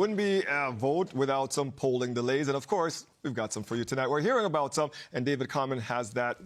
Wouldn't be a vote without some polling delays. And of course, we've got some for you tonight. We're hearing about some, and David Common has that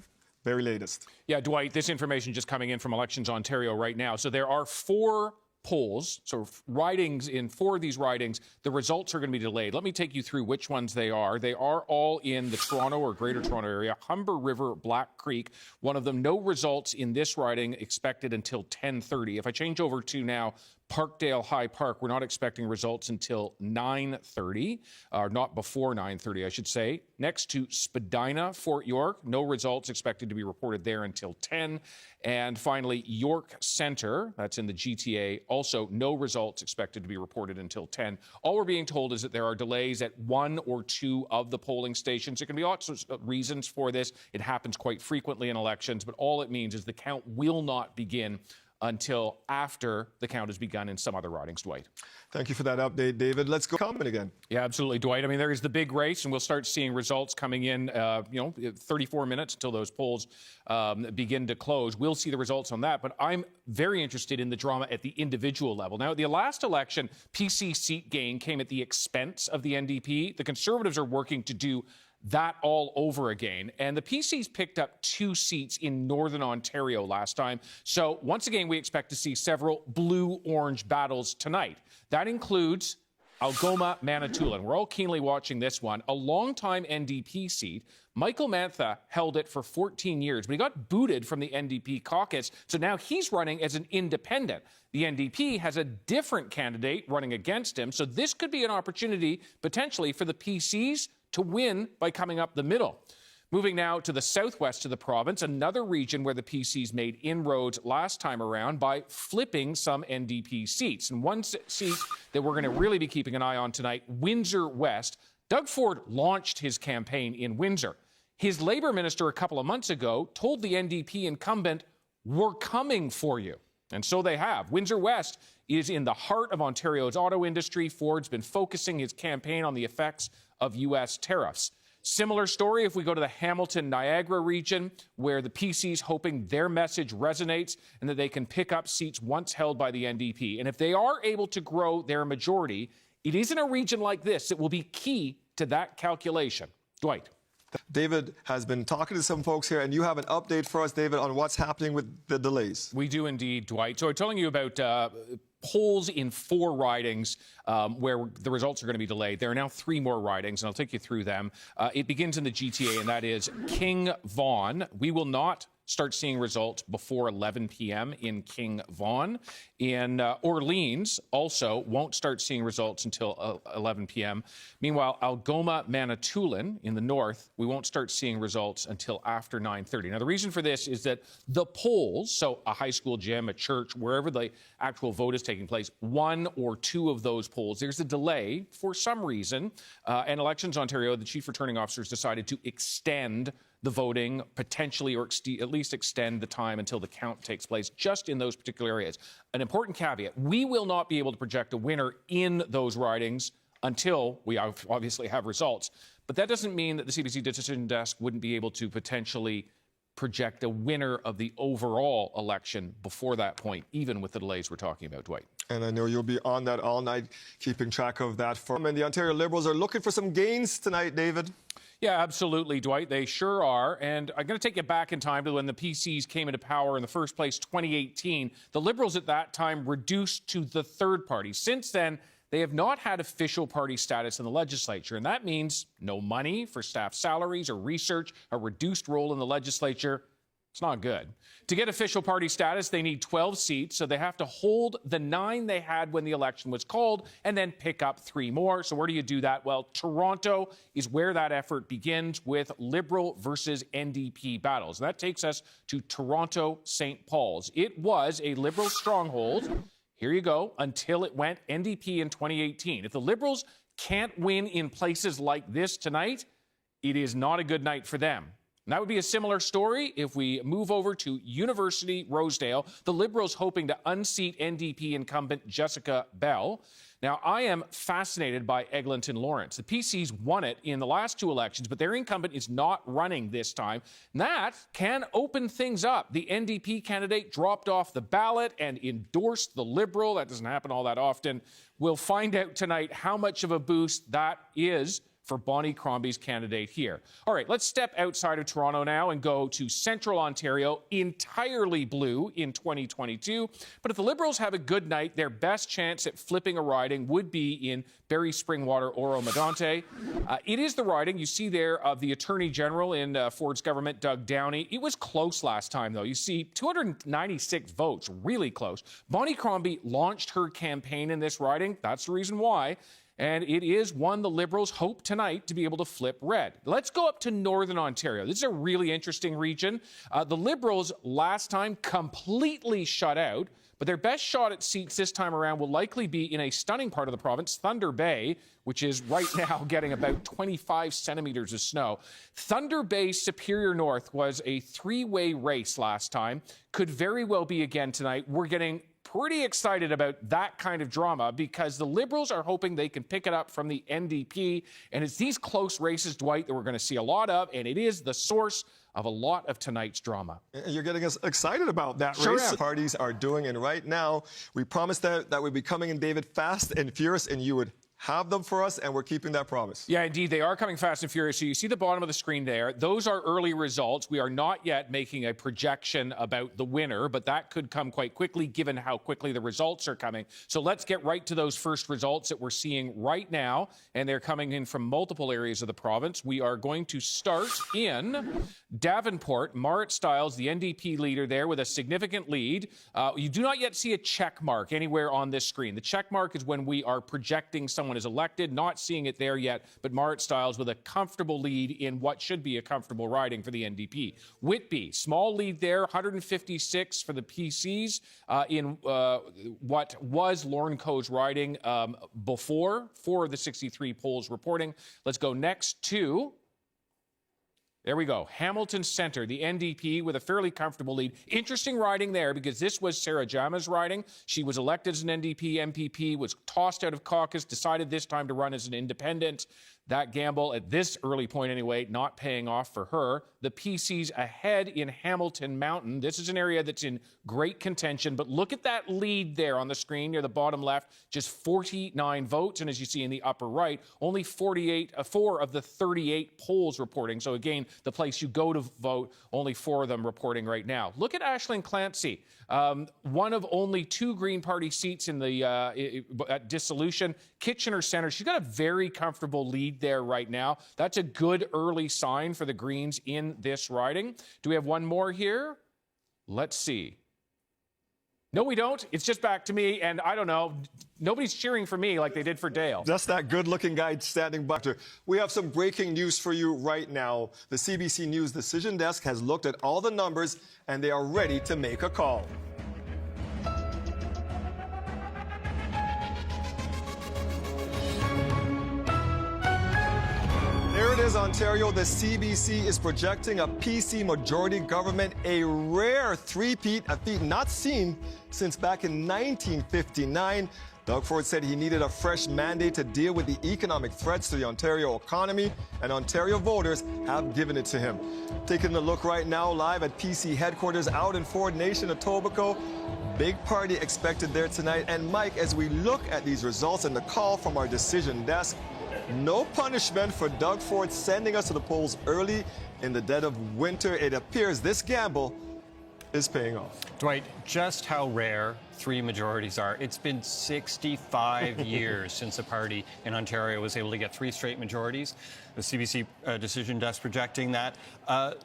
very latest. Yeah, Dwight, this information just coming in from Elections Ontario right now. So there are 4 polls, so ridings in 4 of these ridings, the results are going to be delayed. Let me take you through which ones they are. They are all in the Toronto or Greater Toronto area. Humber River, Black Creek, one of them, no results in this riding expected until 10:30. If I change over to now Parkdale High Park, we're not expecting results until 9:30, or not before 9:30, I should say. Next to Spadina, Fort York, no results expected to be reported there until 10. And finally, York Centre, that's in the GTA, also no results expected to be reported until 10. All we're being told is that there are delays at 1 or 2 of the polling stations. There can be lots of reasons for this. It happens quite frequently in elections, but all it means is the count will not begin until after the count has begun in some other ridings, Dwight. Thank you for that update, David. Let's go comment again. Yeah, absolutely, Dwight. I mean, there is the big race, and we'll start seeing results coming in, 34 minutes until those polls begin to close. We'll see the results on that, but I'm very interested in the drama at the individual level. Now, the last election, PC seat gain came at the expense of the NDP. The Conservatives are working to do that all over again. And the PCs picked up 2 seats in Northern Ontario last time. So once again, we expect to see several blue-orange battles tonight. That includes Algoma, Manitoulin. We're all keenly watching this one. A longtime NDP seat. Michael Mantha held it for 14 years, but he got booted from the NDP caucus, so now he's running as an independent. The NDP has a different candidate running against him, so this could be an opportunity, potentially, for the PCs to win by coming up the middle. Moving now to the southwest of the province, another region where the PCs made inroads last time around by flipping some NDP seats. And one seat that we're going to really be keeping an eye on tonight, Windsor West. Doug Ford launched his campaign in Windsor. His Labour minister a couple of months ago told the NDP incumbent, "We're coming for you." And so they have. Windsor West is in the heart of Ontario's auto industry. Ford's been focusing his campaign on the effects of U.S. tariffs. Similar story if we go to the Hamilton-Niagara region, where the PC's hoping their message resonates and that they can pick up seats once held by the NDP. And if they are able to grow their majority, it is in a region like this that will be key to that calculation. Dwight. David has been talking to some folks here, and you have an update for us, David, on what's happening with the delays. We do indeed, Dwight. So I'm telling you about polls in 4 ridings where the results are going to be delayed. There are now 3 more ridings, and I'll take you through them. It begins in the GTA, and that is King Vaughan. We will not start seeing results before 11 p.m. in King Vaughan. In Orleans, also won't start seeing results until 11 p.m. Meanwhile, Algoma, Manitoulin in the north, we won't start seeing results until after 9:30. Now, the reason for this is that the polls, so a high school gym, a church, wherever the actual vote is taking place, 1 or 2 of those polls, there's a delay for some reason. And Elections Ontario, the chief returning officers decided to extend the voting, potentially, or at least extend the time until the count takes place just in those particular areas. An important caveat, we will not be able to project a winner in those ridings until we obviously have results. But that doesn't mean that the CBC decision desk wouldn't be able to potentially project a winner of the overall election before that point, even with the delays we're talking about, Dwight. And I know you'll be on that all night, keeping track of that. And the Ontario Liberals are looking for some gains tonight, David. Yeah, absolutely, Dwight. They sure are. And I'm going to take you back in time to when the PCs came into power in the first place, 2018. The Liberals at that time reduced to the third party. Since then, they have not had official party status in the legislature, and that means no money for staff salaries or research, a reduced role in the legislature. It's not good. To get official party status, they need 12 seats, so they have to hold the 9 they had when the election was called and then pick up 3 more. So where do you do that? Well, Toronto is where that effort begins with Liberal versus NDP battles. And that takes us to Toronto St. Paul's. It was a Liberal stronghold. Here you go, until it went NDP in 2018. If the Liberals can't win in places like this tonight, it is not a good night for them. And that would be a similar story if we move over to University Rosedale. The Liberals hoping to unseat NDP incumbent Jessica Bell. Now, I am fascinated by Eglinton Lawrence. The PCs won it in the last 2 elections, but their incumbent is not running this time. And that can open things up. The NDP candidate dropped off the ballot and endorsed the Liberal. That doesn't happen all that often. We'll find out tonight how much of a boost that is for Bonnie Crombie's candidate here. All right, let's step outside of Toronto now and go to Central Ontario, entirely blue in 2022. But if the Liberals have a good night, their best chance at flipping a riding would be in Barrie Springwater, Oro-Medonte. It is the riding you see there of the Attorney General in Ford's government, Doug Downey. It was close last time, though. You see 296 votes, really close. Bonnie Crombie launched her campaign in this riding. That's the reason why. And it is one the Liberals hope tonight to be able to flip red. Let's go up to Northern Ontario. This is a really interesting region. The Liberals last time completely shut out, but their best shot at seats this time around will likely be in a stunning part of the province, Thunder Bay, which is right now getting about 25 centimeters of snow. Thunder Bay Superior North was a 3-way race last time. Could very well be again tonight. We're getting pretty excited about that kind of drama because the Liberals are hoping they can pick it up from the NDP. And it's these close races, Dwight, that we're going to see a lot of, and it is the source of a lot of tonight's drama. You're getting us excited about that Sure race. am. Parties are doing, and right now, we promised that we'd be coming in, David, fast and furious, and you would have them for us, and we're keeping that promise. Yeah, indeed, they are coming fast and furious. So you see the bottom of the screen there. Those are early results. We are not yet making a projection about the winner, but that could come quite quickly given how quickly the results are coming. So let's get right to those first results that we're seeing right now, and they're coming in from multiple areas of the province. We are going to start in Davenport. Marit Stiles, the NDP leader there with a significant lead. You do not yet see a check mark anywhere on this screen. The check mark is when we are projecting someone is elected, not seeing it there yet, but Marit Stiles with a comfortable lead in what should be a comfortable riding for the NDP. Whitby, small lead there, 156 for the PCs in what was Lorne Coe's riding before, 4 of the 63 polls reporting. Let's go next to... There we go. Hamilton Centre, the NDP with a fairly comfortable lead. Interesting riding there because this was Sarah Jama's riding. She was elected as an NDP MPP, was tossed out of caucus, decided this time to run as an independent. That gamble at this early point anyway, not paying off for her. The PC's ahead in Hamilton Mountain. This is an area that's in great contention, but look at that lead there on the screen near the bottom left, just 49 votes. And as you see in the upper right, only 4 of the 38 polls reporting. So again, the place you go to vote, only 4 of them reporting right now. Look at Aisling Clancy, one of only 2 Green Party seats in the at dissolution. Kitchener Centre, she's got a very comfortable lead there right now. That's a good early sign for the Greens in this riding. Do we have one more here? Let's see. No, we don't. It's just back to me, and I don't know. Nobody's cheering for me like they did for Dale. Just that good-looking guy standing by. We have some breaking news for you right now. The CBC News Decision Desk has looked at all the numbers, and they are ready to make a call. There it is, Ontario. The CBC is projecting a PC majority government, a rare three-peat, a feat not seen since back in 1959. Doug Ford said he needed a fresh mandate to deal with the economic threats to the Ontario economy, and Ontario voters have given it to him. Taking a look right now live at PC headquarters out in Ford Nation, Etobicoke. Big party expected there tonight. And Mike, as we look at these results and the call from our decision desk, no punishment for Doug Ford sending us to the polls early in the dead of winter. It appears this gamble is paying off. Dwight, just how rare 3 majorities are. It's been 65 years since a party in Ontario was able to get 3 straight majorities. The CBC decision desk projecting that.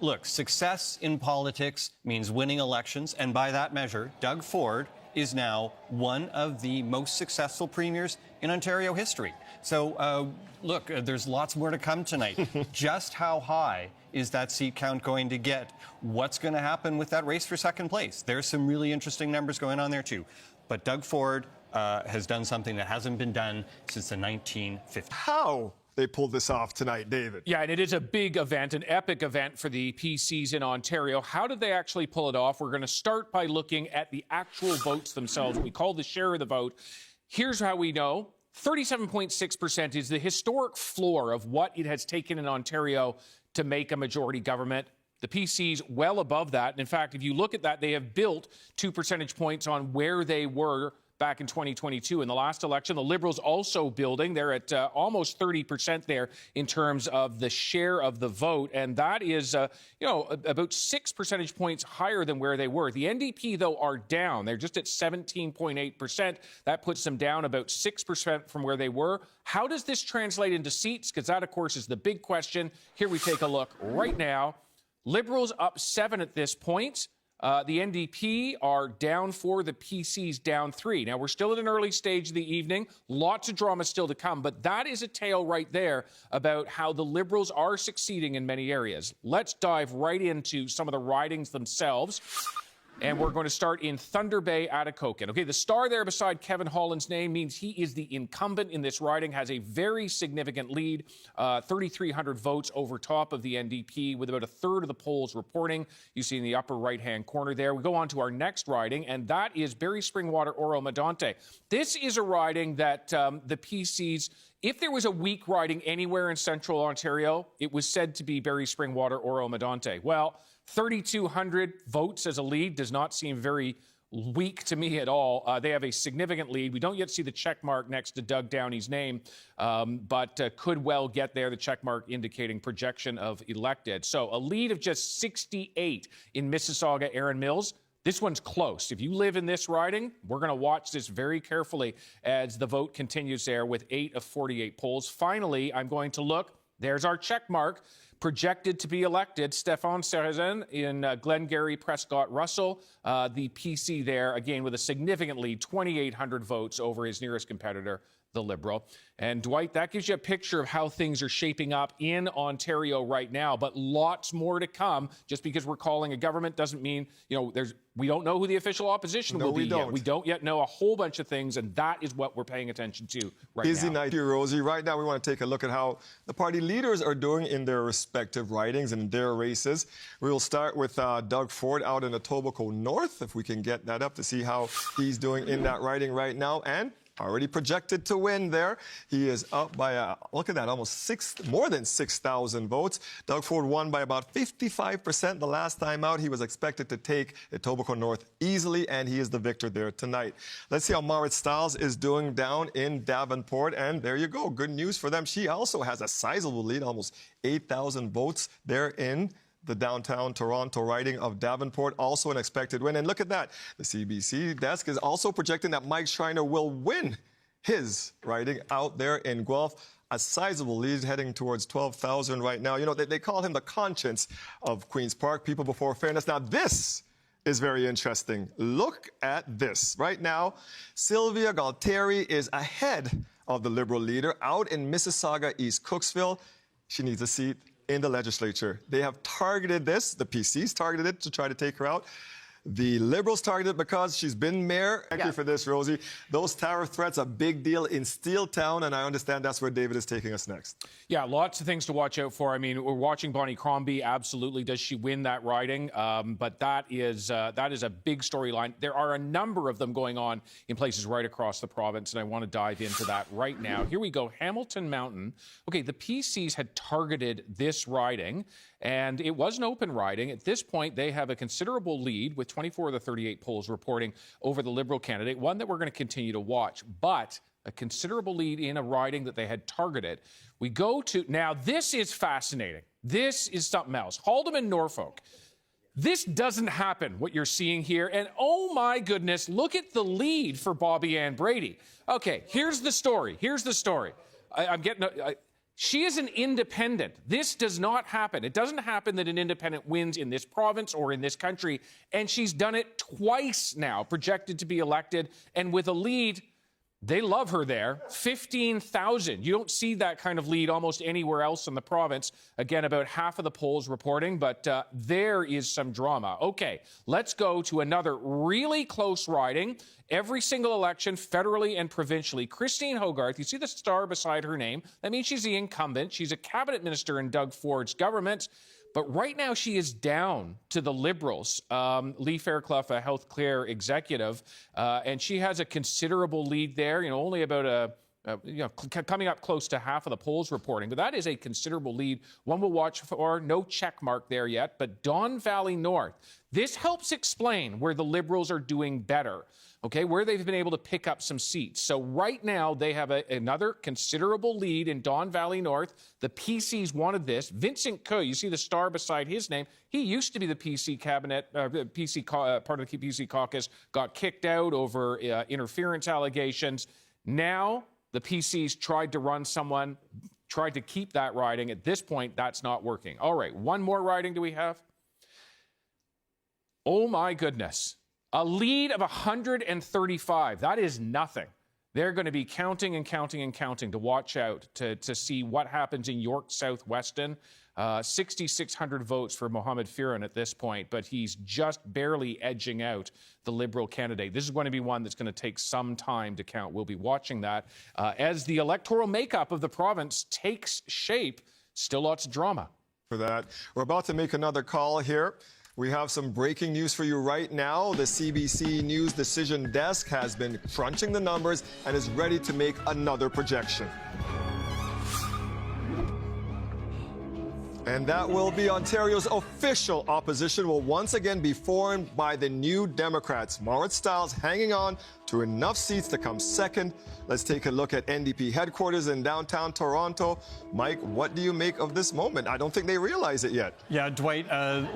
Look, success in politics means winning elections, and by that measure, Doug Ford is now one of the most successful premiers in Ontario history. So, look, there's lots more to come tonight. Just how high is that seat count going to get? What's going to happen with that race for second place? There's some really interesting numbers going on there, too. But Doug Ford has done something that hasn't been done since the 1950s. How they pulled this off tonight, David? Yeah, and it is a big event, an epic event for the PCs in Ontario. How did they actually pull it off? We're going to start by looking at the actual votes themselves, what we call the share of the vote. Here's how we know. 37.6% is the historic floor of what it has taken in Ontario to make a majority government. The PC's well above that. And in fact, if you look at that, they have built 2 percentage points on where they were back in 2022. In the last election, the Liberals also building. They're at almost 30% there in terms of the share of the vote. And that is, about 6 percentage points higher than where they were. The NDP, though, are down. They're just at 17.8%. That puts them down about 6% from where they were. How does this translate into seats? Because that, of course, is the big question. Here we take a look right now. Liberals up 7 at this point. The NDP are down 4, the PC's down 3. Now, we're still at an early stage of the evening. Lots of drama still to come, but that is a tale right there about how the Liberals are succeeding in many areas. Let's dive right into some of the ridings themselves. And we're going to start in Thunder Bay, Atikokan. Okay, the star there beside Kevin Holland's name means he is the incumbent in this riding, has a very significant lead, 3,300 votes over top of the NDP, with about a third of the polls reporting. You see in the upper right-hand corner there. We go on to our next riding, and that is Barrie Springwater, Oro Medonte. This is a riding that the PC's, if there was a weak riding anywhere in central Ontario, it was said to be Barrie Springwater, Oro Medonte. Well, 3,200 votes as a lead does not seem very weak to me at all. They have a significant lead. We don't yet see the check mark next to Doug Downey's name, but could well get there, the check mark indicating projection of elected. So a lead of just 68 in Mississauga, Erin Mills. This one's close. If you live in this riding, we're going to watch this very carefully as the vote continues there with 8 of 48 polls. Finally, I'm going to look. There's our check mark. Projected to be elected, Stéphane Sérazen in Glengarry, Prescott, Russell. The PC there, again, with a significant lead, 2,800 votes over his nearest competitor, the Liberal. And Dwight, that gives you a picture of how things are shaping up in Ontario right now, but lots more to come. Just because we're calling a government doesn't mean, we don't know who the official opposition will be yet. We don't yet know a whole bunch of things, and that is what we're paying attention to right now. Busy night here, Rosie. Right now, we want to take a look at how the party leaders are doing in their respective ridings and their races. We will start with Doug Ford out in Etobicoke North, if we can get that up to see how he's doing in that riding right now. And already projected to win there. He is up by, look at that, more than 6,000 votes. Doug Ford won by about 55% the last time out. He was expected to take Etobicoke North easily, and he is the victor there tonight. Let's see how Marit Stiles is doing down in Davenport, and there you go. Good news for them. She also has a sizable lead, almost 8,000 votes there in the downtown Toronto riding of Davenport, also an expected win. And look at that. The CBC desk is also projecting that Mike Schreiner will win his riding out there in Guelph. A sizable lead heading towards 12,000 right now. They call him the conscience of Queen's Park, People Before Fairness. Now, this is very interesting. Look at this. Right now, Sylvia Galtieri is ahead of the Liberal leader out in Mississauga, East Cooksville. She needs a seat in the legislature. They have targeted this. The PC's targeted it to try to take her out. The Liberals targeted it because she's been mayor. Thank you for this, Rosie. Those tariff threats, a big deal in Steeltown, and I understand that's where David is taking us next. Yeah, lots of things to watch out for. I mean, we're watching Bonnie Crombie. Absolutely, does she win that riding? But that is a big storyline. There are a number of them going on in places right across the province, and I want to dive into that right now. Here we go, Hamilton Mountain. Okay, the PCs had targeted this riding, and it was an open riding. At this point, they have a considerable lead with 24 of the 38 polls reporting over the Liberal candidate, one that we're going to continue to watch, but a considerable lead in a riding that they had targeted. We go to, now this is fascinating. This is something else. Haldeman, Norfolk. This doesn't happen, what you're seeing here. And oh my goodness, look at the lead for Bobby Ann Brady. Okay, here's the story. She is an independent. This does not happen. It doesn't happen that an independent wins in this province or in this country, and she's done it twice now, projected to be elected, and with a lead. They love her there, 15,000. You don't see that kind of lead almost anywhere else in the province. Again, about half of the polls reporting, but there is some drama. Okay, let's go to another really close riding. Every single election, federally and provincially. Christine Hogarth, you see the star beside her name. That means she's the incumbent. She's a cabinet minister in Doug Ford's government. But right now, she is down to the Liberals. Lee Fairclough, a health care executive, and she has a considerable lead there. Only about coming up close to half of the polls reporting. But that is a considerable lead. One we'll watch for. No check mark there yet. But Don Valley North. This helps explain where the Liberals are doing better. Okay, where they've been able to pick up some seats. So right now they have another considerable lead in Don Valley North. The PCs wanted this. Vincent Coe, you see the star beside his name. He used to be the PC cabinet, part of the PC caucus, got kicked out over interference allegations. Now the PCs tried to run someone, tried to keep that riding. At this point, that's not working. All right, one more riding do we have? Oh my goodness. A lead of 135. That is nothing. They're going to be counting and counting and counting to watch out to see what happens in York South Weston. 6,600 votes for Mohammed Firan at this point, but he's just barely edging out the Liberal candidate. This is going to be one that's going to take some time to count. We'll be watching that as the electoral makeup of the province takes shape. Still lots of drama. For that, we're about to make another call here. We have some breaking news for you right now. The CBC News Decision Desk has been crunching the numbers and is ready to make another projection. And that will be Ontario's official opposition will once again be formed by the New Democrats. Marit Stiles hanging on to enough seats to come second. Let's take a look at NDP headquarters in downtown Toronto. Mike, what do you make of this moment? I don't think they realize it yet. Yeah, Dwight,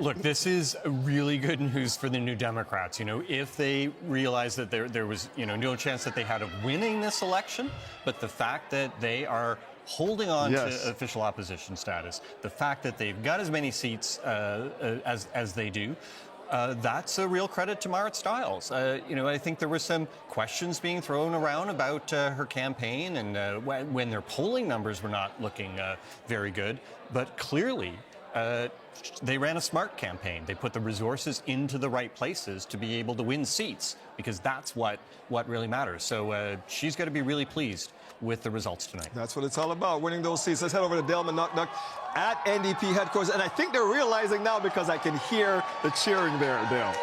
look, this is really good news for the New Democrats. You know, if they realize that there was, no chance that they had of winning this election, but the fact that they are holding on to official opposition status, the fact that they've got as many seats as they do, that's a real credit to Marit Stiles. I think there were some questions being thrown around about her campaign and when their polling numbers were not looking very good. But clearly, they ran a smart campaign. They put the resources into the right places to be able to win seats, because that's what really matters. So she's got to be really pleased with the results tonight. That's what it's all about, winning those seats. Let's head over to Dale Manuknuk at NDP headquarters. And I think they're realizing now, because I can hear the cheering there, Dale.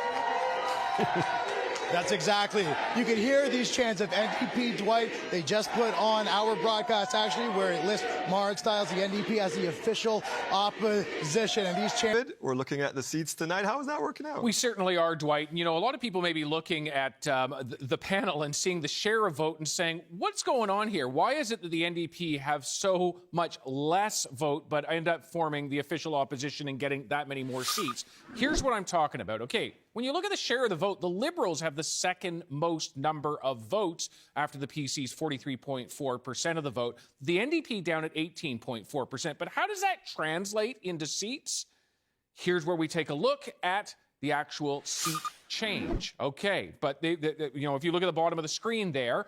That's exactly. You can hear these chants of NDP, Dwight. They just put on our broadcast, actually, where it lists Marit Stiles, the NDP, as the official opposition. And these chants... We're looking at the seats tonight. How is that working out? We certainly are, Dwight. A lot of people may be looking at the panel and seeing the share of vote and saying, what's going on here? Why is it that the NDP have so much less vote but end up forming the official opposition and getting that many more seats? Here's what I'm talking about. Okay, when you look at the share of the vote, the Liberals have the second most number of votes after the PC's 43.4% of the vote. The NDP down at 18.4%. But how does that translate into seats? Here's where we take a look at the actual seat change. Okay, but if you look at the bottom of the screen there,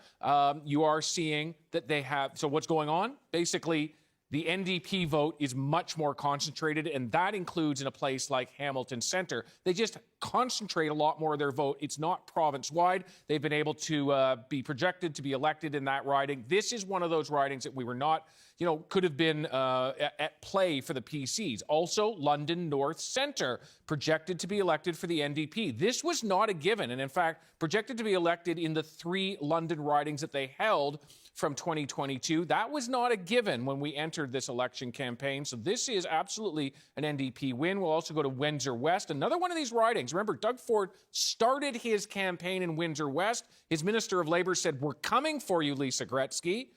you are seeing that they have. So what's going on? Basically, the NDP vote is much more concentrated, and that includes in a place like Hamilton Centre. They just concentrate a lot more of their vote. It's not province-wide. They've been able to be projected to be elected in that riding. This is one of those ridings that we were not, could have been at play for the PCs. Also, London North Centre, projected to be elected for the NDP. This was not a given, and in fact, projected to be elected in the 3 London ridings that they held from 2022. That was not a given when we entered this election campaign. So this is absolutely an NDP win. We'll also go to Windsor West, another one of these ridings. Remember, Doug Ford started his campaign in Windsor West. His Minister of Labour said, "We're coming for you, Lisa Gretzky."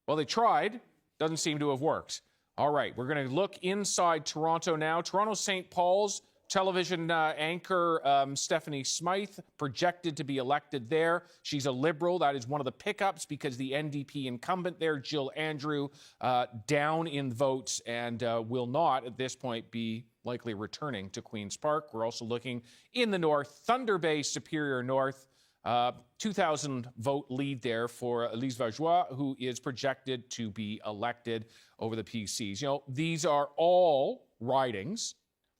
Well, they tried. Doesn't seem to have worked. All right, we're going to look inside Toronto now. Toronto St. Paul's television anchor Stephanie Smythe, projected to be elected there. She's a Liberal. That is one of the pickups, because the NDP incumbent there, Jill Andrew, down in votes and will not at this point be likely returning to Queen's Park. We're also looking in the north, Thunder Bay, Superior North. 2,000 vote lead there for Elise Vajoie, who is projected to be elected over the PCs. These are all ridings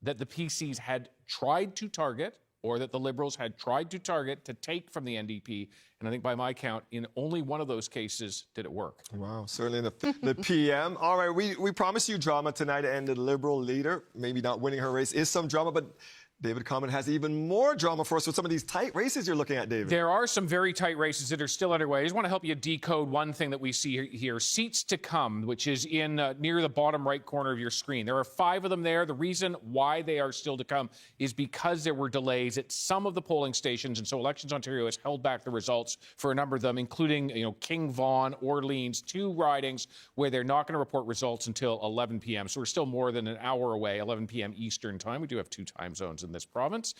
that the PCs had tried to target, or that the Liberals had tried to target to take from the NDP. And I think by my count, in only one of those cases did it work. Wow, certainly the PM. All right, we promised you drama tonight, and the Liberal leader, maybe not winning her race, is some drama, but David Common has even more drama for us with some of these tight races you're looking at, David. There are some very tight races that are still underway. I just want to help you decode one thing that we see here. Seats to come, which is in near the bottom right corner of your screen. There are 5 of them there. The reason why they are still to come is because there were delays at some of the polling stations, and so Elections Ontario has held back the results for a number of them, including King Vaughan, Orleans, 2 ridings where they're not going to report results until 11 p.m. So we're still more than an hour away, 11 p.m. Eastern time. We do have 2 time zones in this province.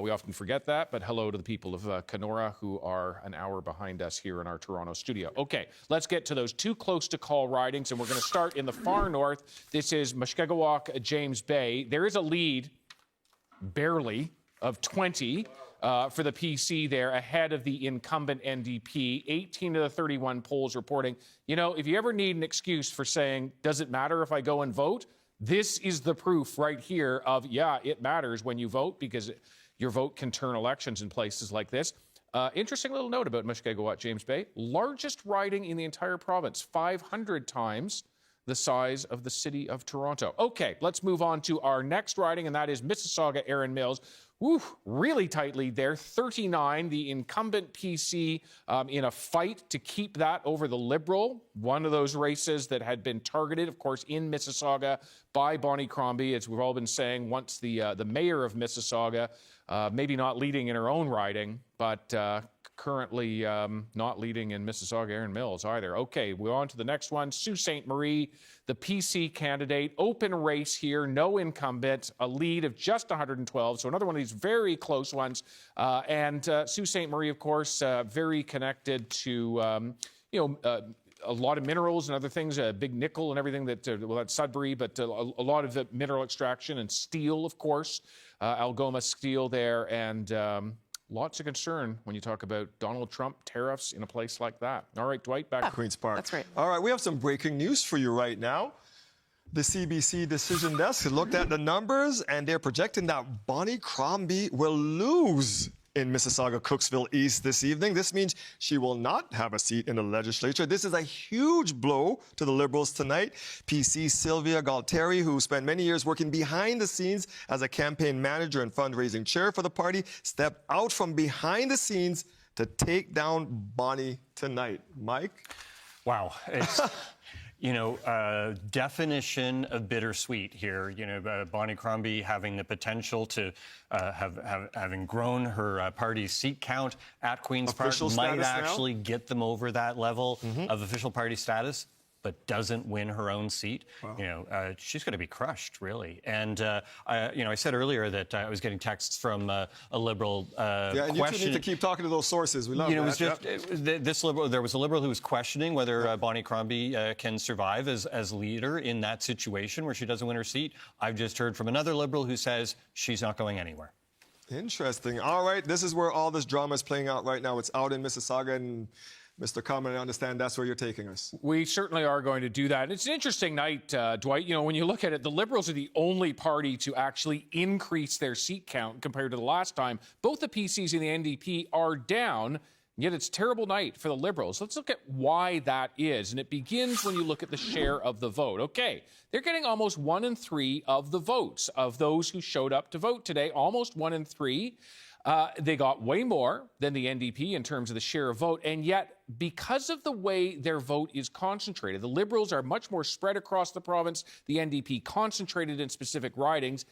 We often forget that, but hello to the people of Kenora who are an hour behind us here in our Toronto studio. Okay, let's get to those 2 close-to-call ridings, and we're going to start in the far north. This is Mushkegowuk, James Bay. There is a lead, barely, of 20 for the PC there, ahead of the incumbent NDP. 18 of the 31 polls reporting. If you ever need an excuse for saying, does it matter if I go and vote? This is the proof right here of, yeah, it matters when you vote, because your vote can turn elections in places like this. Interesting little note about Mushkegowuk, James Bay. Largest riding in the entire province, 500 times the size of the city of Toronto. Okay, let's move on to our next riding, and that is Mississauga, Erin Mills. Woo, really tight lead there, 39. The incumbent PC in a fight to keep that over the Liberal. One of those races that had been targeted, of course, in Mississauga by Bonnie Crombie, as we've all been saying, once the mayor of Mississauga, maybe not leading in her own riding, but currently not leading in Mississauga, Erin Mills either. Okay, we're on to the next one. Sault Ste. Marie, the PC candidate. Open race here, no incumbent, a lead of just 112. So another one of these very close ones. And Sault Ste. Marie, of course, very connected to, a lot of minerals and other things, big nickel and everything that, that's Sudbury, but a lot of the mineral extraction and steel, of course, Algoma Steel there, and lots of concern when you talk about Donald Trump tariffs in a place like that. All right, Dwight, back to Queen's Park. That's right. All right, we have some breaking news for you right now. The CBC decision desk looked at the numbers, and they're projecting that Bonnie Crombie will lose in Mississauga, Cooksville East this evening. This means she will not have a seat in the legislature. This is a huge blow to the Liberals tonight. PC Sylvia Galtieri, who spent many years working behind the scenes as a campaign manager and fundraising chair for the party, stepped out from behind the scenes to take down Bonnie tonight. Mike? Wow. It's... definition of bittersweet here. Bonnie Crombie having the potential to having grown her party's seat count at Queen's Park might actually get them over that level of official party status, but doesn't win her own seat. Wow. She's going to be crushed, really. And I said earlier that I was getting texts from a Liberal yeah, and you two need to keep talking to those sources. We love that. It was just this Liberal. There was a Liberal who was questioning whether Bonnie Crombie can survive as leader in that situation where she doesn't win her seat. I've just heard from another Liberal who says she's not going anywhere. Interesting. All right, this is where all this drama is playing out right now. It's out in Mississauga, and Mr. Common, I understand that's where you're taking us. We certainly are going to do that. It's an interesting night, Dwight. When you look at it, the Liberals are the only party to actually increase their seat count compared to the last time. Both the PCs and the NDP are down, yet it's a terrible night for the Liberals. Let's look at why that is. And it begins when you look at the share of the vote. Okay, they're getting almost 1 in 3 of the votes of those who showed up to vote today, almost 1 in 3. They got way more than the NDP in terms of the share of vote, and yet because of the way their vote is concentrated, the Liberals are much more spread across the province, the NDP concentrated in specific ridings,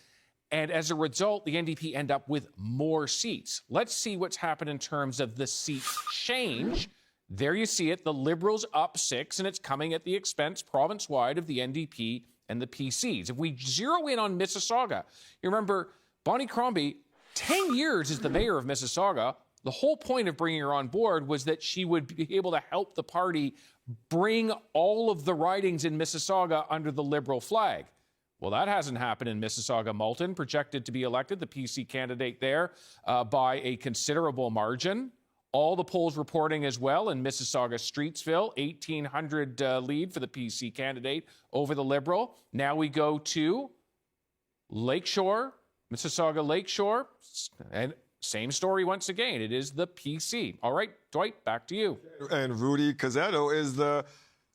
and as a result, the NDP end up with more seats. Let's see what's happened in terms of the seat change. There you see it, the Liberals up 6, and it's coming at the expense province-wide of the NDP and the PCs. If we zero in on Mississauga, you remember Bonnie Crombie, 10 years as the mayor of Mississauga, the whole point of bringing her on board was that she would be able to help the party bring all of the ridings in Mississauga under the Liberal flag. Well, that hasn't happened in Mississauga. Moulton, projected to be elected, the PC candidate there, by a considerable margin. All the polls reporting as well in Mississauga Streetsville, 1,800 lead for the PC candidate over the Liberal. Now we go to Lakeshore, Mississauga Lakeshore, and same story once again. It is the PC. All right, Dwight, back to you. And Rudy Cazzetto is the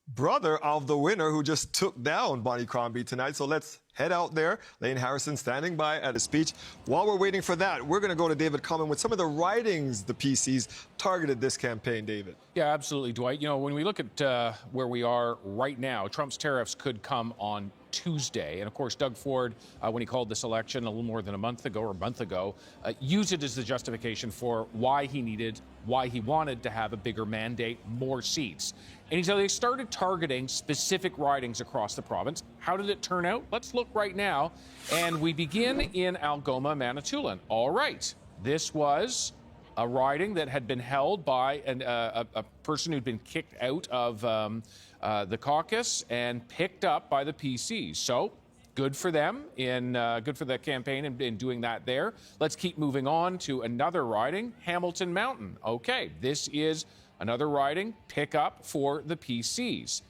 brother of the winner who just took down Bonnie Crombie tonight. So let's head out there. Lane Harrison standing by at a speech. While we're waiting for that, we're going to go to David Cumming with some of the ridings the PCs targeted this campaign, David. Yeah, absolutely, Dwight. You know, when we look at where we are right now, Trump's tariffs could come on Tuesday. And of course, Doug Ford, when he called this election a little more than a month ago, used it as the justification for why he wanted to have a bigger mandate, more seats. And so they started targeting specific ridings across the province. How did it turn out? Let's look right now. And we begin in Algoma, Manitoulin. All right. This was a riding that had been held by a person who'd been kicked out of the caucus and picked up by the PCs. So good for them, good for the campaign in doing that there. Let's keep moving on to another riding, Hamilton Mountain. Okay, this is another riding pickup for the PCs.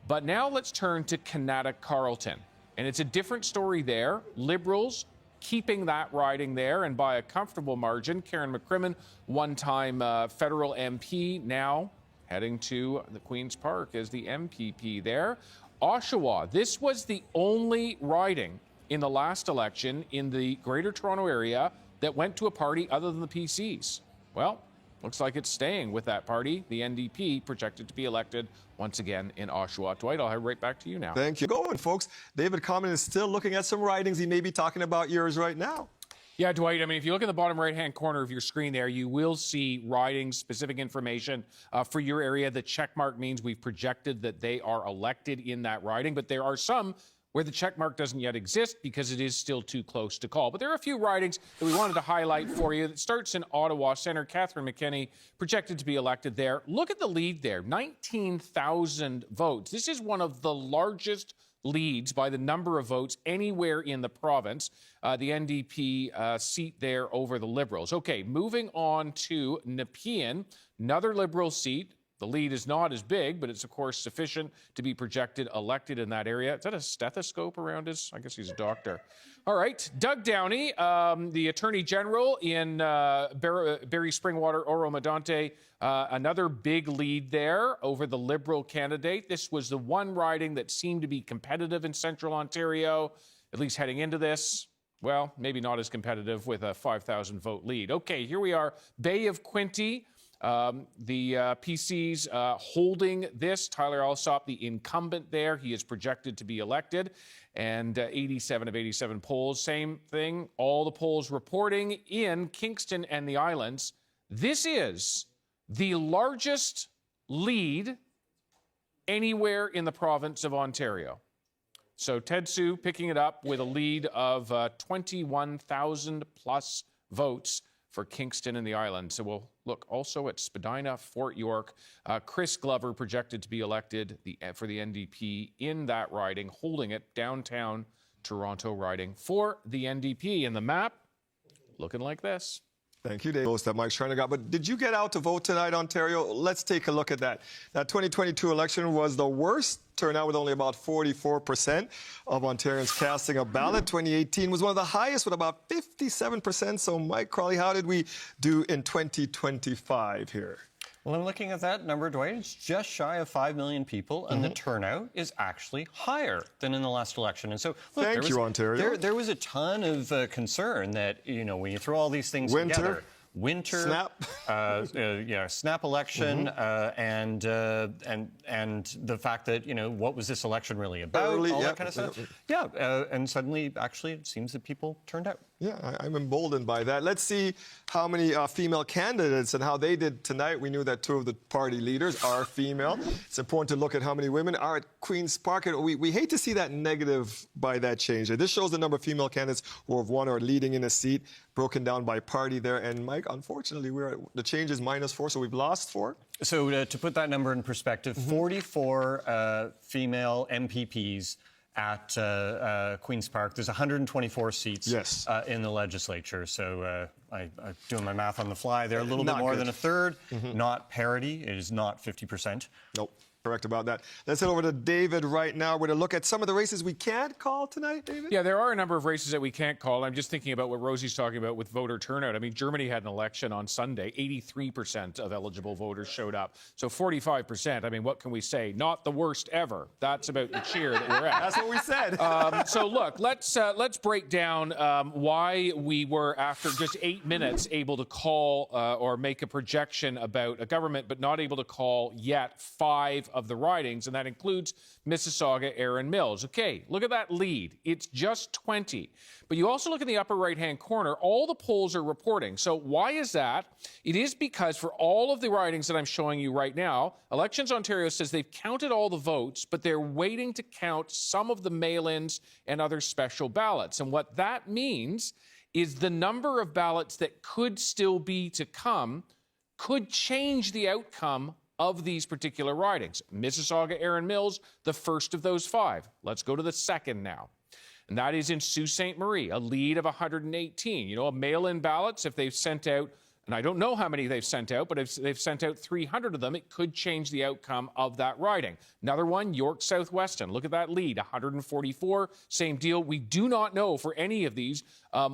But now let's turn to Kanata Carleton. And it's a different story there. Liberals keeping that riding there, and by a comfortable margin. Karen McCrimmon, one-time federal MP, now heading to the Queen's Park as the MPP there. Oshawa, this was the only riding in the last election in the Greater Toronto Area that went to a party other than the PCs. Well, looks like it's staying with that party. The NDP projected to be elected once again in Oshawa. Dwight, I'll head right back to you now. Thank you. Going, folks. David Cumming is still looking at some ridings. He may be talking about yours right now. Yeah, Dwight, I mean, if you look at the bottom right-hand corner of your screen there, you will see ridings, specific information for your area. The check mark means we've projected that they are elected in that riding, but there are some where the check mark doesn't yet exist because it is still too close to call. But there are a few ridings that we wanted to highlight for you. It starts in Ottawa. Senator Catherine McKinney projected to be elected there. Look at the lead there, 19,000 votes. This is one of the largest leads by the number of votes anywhere in the province, the NDP seat there over the Liberals. Okay, moving on to Nepean, another Liberal seat. The lead is not as big, but it's, of course, sufficient to be projected elected in that area. Is that a stethoscope around his? I guess he's a doctor. All right. Doug Downey, the Attorney General in Barrie Springwater, Oro-Medonte, another big lead there over the Liberal candidate. This was the one riding that seemed to be competitive in Central Ontario, at least heading into this. Well, maybe not as competitive with a 5,000 vote lead. Okay, here we are. Bay of Quinte. The PCs holding this. Tyler Alsop, the incumbent there, he is projected to be elected. And 87 of 87 polls, same thing. All the polls reporting in Kingston and the Islands. This is the largest lead anywhere in the province of Ontario. So Ted Sue picking it up with a lead of 21,000 plus votes for Kingston and the Islands. So we'll look also at Spadina, Fort York. Chris Glover projected to be elected for the NDP in that riding, holding it downtown Toronto riding for the NDP. And the map looking like this. Thank you, Dave. That Mike's trying to go. But did you get out to vote tonight, Ontario? Let's take a look at that. That 2022 election was the worst turnout with only about 44% of Ontarians casting a ballot. 2018 was one of the highest with about 57%. So, Mike Crawley, how did we do in 2025 here? Well, I'm looking at that number, Dwight. It's just shy of 5 million people, and the turnout is actually higher than in the last election. And so, look, Thank you, Ontario. There was a ton of concern that, you know, when you throw all these things together, snap, snap election, and the fact that, you know, what was this election really about? All that kind of stuff. And suddenly, actually, it seems that people turned out. Yeah, I'm emboldened by that. Let's see how many female candidates and how they did tonight. We knew that two of the party leaders are female. It's important to look at how many women are at Queen's Park. And we hate to see that negative by that change. This shows the number of female candidates who have won or leading in a seat, broken down by party there. And, Mike, unfortunately, the change is -4, so we've lost 4. So to put that number in perspective, 44 female MPPs at Queen's Park. There's 124 seats in the legislature. So I'm doing my math on the fly. They're a little bit more than a third. Not parity. It is not 50%. Nope. Correct about that. Let's head over to David right now. We're going to look at some of the races we can't call tonight, David. Yeah, there are a number of races that we can't call. I'm just thinking about what Rosie's talking about with voter turnout. I mean, Germany had an election on Sunday. 83% of eligible voters showed up. So 45%. I mean, what can we say? Not the worst ever. That's about the cheer that we're at. That's what we said. So look, let's break down why we were, after just 8 minutes, able to call or make a projection about a government, but not able to call yet 5 of the ridings, and that includes Mississauga, Erin Mills. Okay, look at that lead. It's just 20. But you also look in the upper right-hand corner, all the polls are reporting. So why is that? It is because for all of the ridings that I'm showing you right now, Elections Ontario says they've counted all the votes, but they're waiting to count some of the mail-ins and other special ballots. And what that means is the number of ballots that could still be to come could change the outcome of these particular ridings. Mississauga, Erin Mills, the first of those 5. Let's go to the second now. And that is in Sault Ste. Marie, a lead of 118. You know, mail-in ballots, if they've sent out, and I don't know how many they've sent out, but if they've sent out 300 of them, it could change the outcome of that riding. Another one, York Southwestern. Look at that lead, 144. Same deal. We do not know for any of these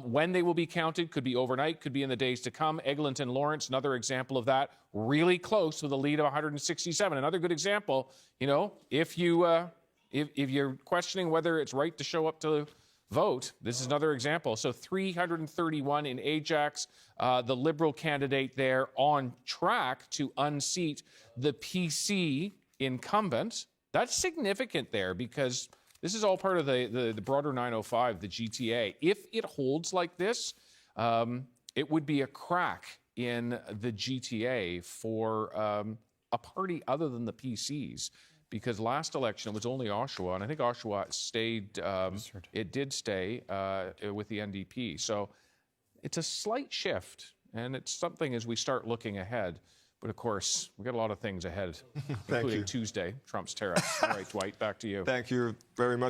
when they will be counted. Could be overnight, could be in the days to come. Eglinton Lawrence, another example of that. Really close with a lead of 167. Another good example, you know, if you're questioning whether it's right to show up to vote, this is another example. So 331 in Ajax, the Liberal candidate there on track to unseat the PC incumbent. That's significant there because this is all part of the broader 905, the GTA. If it holds like this, it would be a crack in the GTA for a party other than the PCs. Because last election, it was only Oshawa, and I think Oshawa stayed, it did stay with the NDP. So it's a slight shift, and it's something as we start looking ahead. But of course, we've got a lot of things ahead, including Tuesday, Trump's tariffs. All right, Dwight, back to you. Thank you very much.